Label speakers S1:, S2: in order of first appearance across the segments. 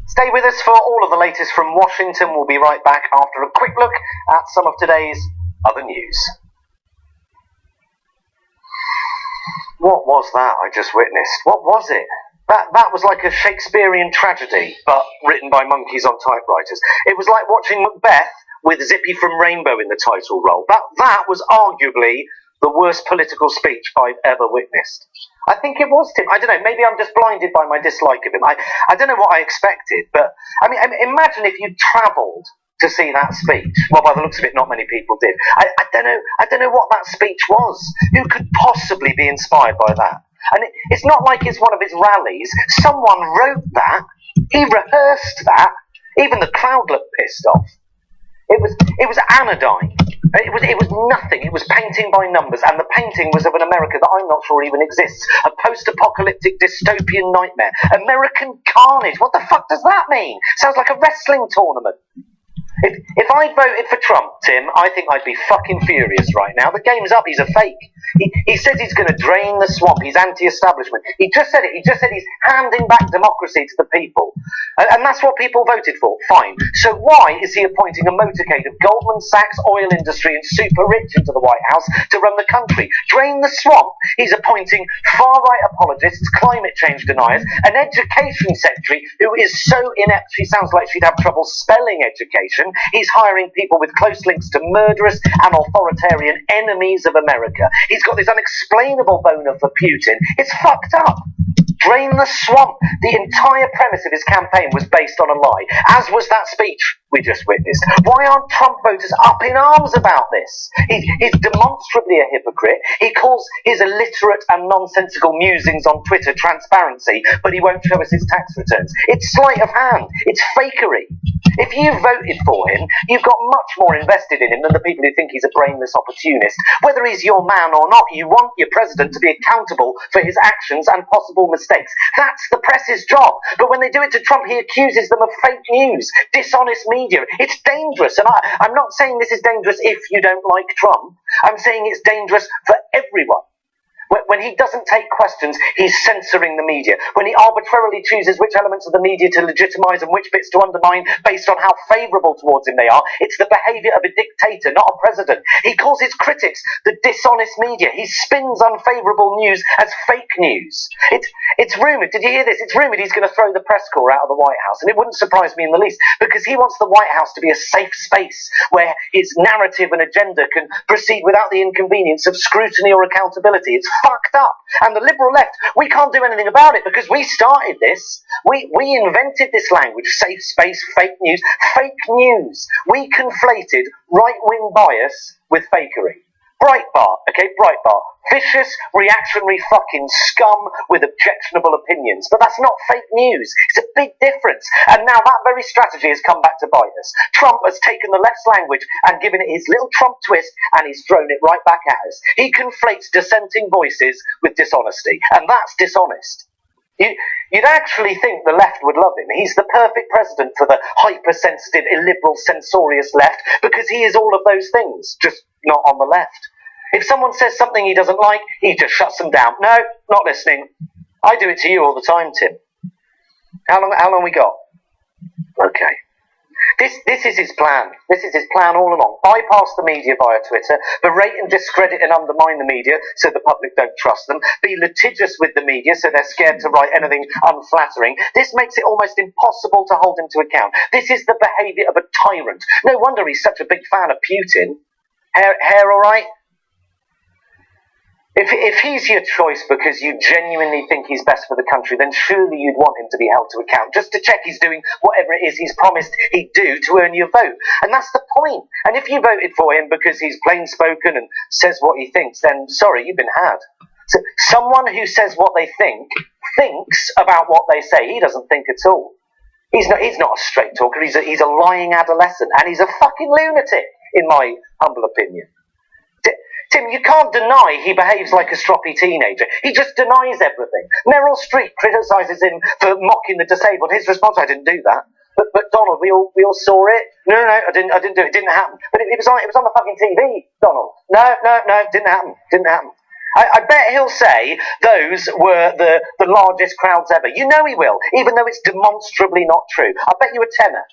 S1: Stay with us for all of the latest from Washington. We'll be right back after a quick look at some of today's other news. What was that I just witnessed? What was it? That was like a Shakespearean tragedy, but written by monkeys on typewriters. It was like watching Macbeth with Zippy from Rainbow in the title role. That was arguably the worst political speech I've ever witnessed. I think it was, Tim. I don't know, maybe I'm just blinded by my dislike of him. I don't know what I expected, but I mean, imagine if you travelled to see that speech. Well, by the looks of it, not many people did. I don't know what that speech was. Who could possibly be inspired by that? And it's not like it's one of his rallies. Someone wrote that. He rehearsed that. Even the crowd looked pissed off. It was anodyne. It was nothing. It was painting by numbers, and the painting was of an America that I'm not sure even exists. A post-apocalyptic dystopian nightmare. American carnage. What the fuck does that mean? Sounds like a wrestling tournament. If I voted for Trump, Tim, I think I'd be fucking furious right now. The game's up. He's a fake. He says he's going to drain the swamp. He's anti-establishment. He just said it. He just said he's handing back democracy to the people. And that's what people voted for. Fine. So why is he appointing a motorcade of Goldman Sachs, oil industry and super rich into the White House to run the country? Drain the swamp? He's appointing far-right apologists, climate change deniers, an education secretary who is so inept she sounds like she'd have trouble spelling education. He's hiring people with close links to murderous and authoritarian enemies of America. He's got this unexplainable boner for Putin. It's fucked up. Drain the swamp. The entire premise of his campaign was based on a lie, as was that speech we just witnessed. Why aren't Trump voters up in arms about this? He's demonstrably a hypocrite. He calls his illiterate and nonsensical musings on Twitter transparency, but he won't show us his tax returns. It's sleight of hand. It's fakery. If you voted for him, you've got much more invested in him than the people who think he's a brainless opportunist. Whether he's your man or not, you want your president to be accountable for his actions and possible mistakes. That's the press's job. But when they do it to Trump, he accuses them of fake news, dishonest media. It's dangerous. And I'm not saying this is dangerous if you don't like Trump. I'm saying it's dangerous for everyone. When he doesn't take questions, he's censoring the media. When he arbitrarily chooses which elements of the media to legitimise and which bits to undermine based on how favourable towards him they are, it's the behaviour of a dictator, not a president. He calls his critics the dishonest media. He spins unfavourable news as fake news. It's rumoured, did you hear this? It's rumoured he's going to throw the press corps out of the White House, and it wouldn't surprise me in the least, because he wants the White House to be a safe space where his narrative and agenda can proceed without the inconvenience of scrutiny or accountability. It's fucked up. And the liberal left, we can't do anything about it because we started this. We invented this language, safe space, fake news. Fake news. We conflated right-wing bias with fakery. Breitbart, okay, Breitbart. Vicious, reactionary fucking scum with objectionable opinions. But that's not fake news. It's a big difference. And now that very strategy has come back to bite us. Trump has taken the left's language and given it his little Trump twist, and he's thrown it right back at us. He conflates dissenting voices with dishonesty, and that's dishonest. You'd actually think the left would love him. He's the perfect president for the hypersensitive, illiberal, censorious left, because he is all of those things, just not on the left. If someone says something he doesn't like, he just shuts them down. No, not listening. I do it to you all the time, Tim. How long we got? Okay. This is his plan. This is his plan all along. Bypass the media via Twitter, berate and discredit and undermine the media so the public don't trust them, be litigious with the media so they're scared to write anything unflattering. This makes it almost impossible to hold him to account. This is the behaviour of a tyrant. No wonder he's such a big fan of Putin. Hair all right? If he's your choice because you genuinely think he's best for the country, then surely you'd want him to be held to account, just to check he's doing whatever it is he's promised he'd do to earn your vote. And that's the point. And if you voted for him because he's plain-spoken and says what he thinks, then sorry, you've been had. So someone who says what they think thinks about what they say. He doesn't think at all. He's not a straight talker. He's a lying adolescent, and he's a fucking lunatic, in my humble opinion. Tim, you can't deny he behaves like a stroppy teenager. He just denies everything. Meryl Streep criticises him for mocking the disabled. His response, I didn't do that. But Donald, we all saw it. No, I didn't do it. It didn't happen. But it was on the fucking TV, Donald. No, it didn't happen. I bet he'll say those were the largest crowds ever. You know he will, even though it's demonstrably not true. I bet you a tenner.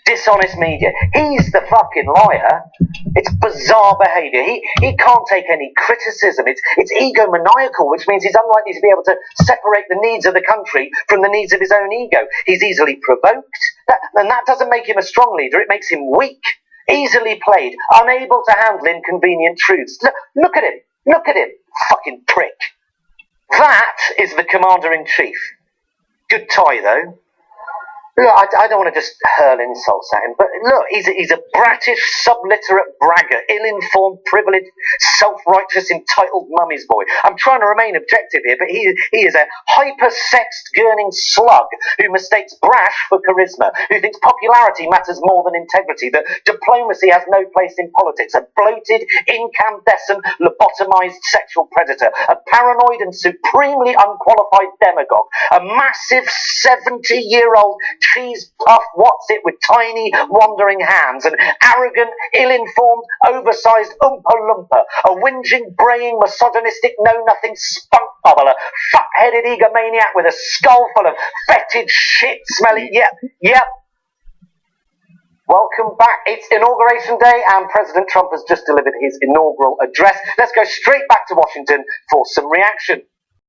S1: Dishonest media. He's the fucking liar. It's bizarre behaviour. He can't take any criticism. It's egomaniacal, which means he's unlikely to be able to separate the needs of the country from the needs of his own ego. He's easily provoked, and that doesn't make him a strong leader. It makes him weak, easily played, unable to handle inconvenient truths. Look at him. Look at him. Fucking prick. That is the Commander-in-Chief. Good tie, though. Look, I don't want to just hurl insults at him, but look, he's a bratish, subliterate braggart, ill-informed, privileged, self-righteous, entitled mummy's boy. I'm trying to remain objective here, but he is a hyper-sexed, gurning slug who mistakes brash for charisma, who thinks popularity matters more than integrity, that diplomacy has no place in politics, a bloated, incandescent, lobotomized sexual predator, a paranoid and supremely unqualified demagogue, a massive 70-year-old cheese puff what's-it with tiny, wandering hands, an arrogant, ill-informed, oversized oompa loompa, a whinging, braying, misogynistic, know-nothing spunk bubble, a fat-headed egomaniac with a skull full of fetid shit smelling. Yep. Welcome back. It's Inauguration Day, and President Trump has just delivered his inaugural address. Let's go straight back to Washington for some reaction.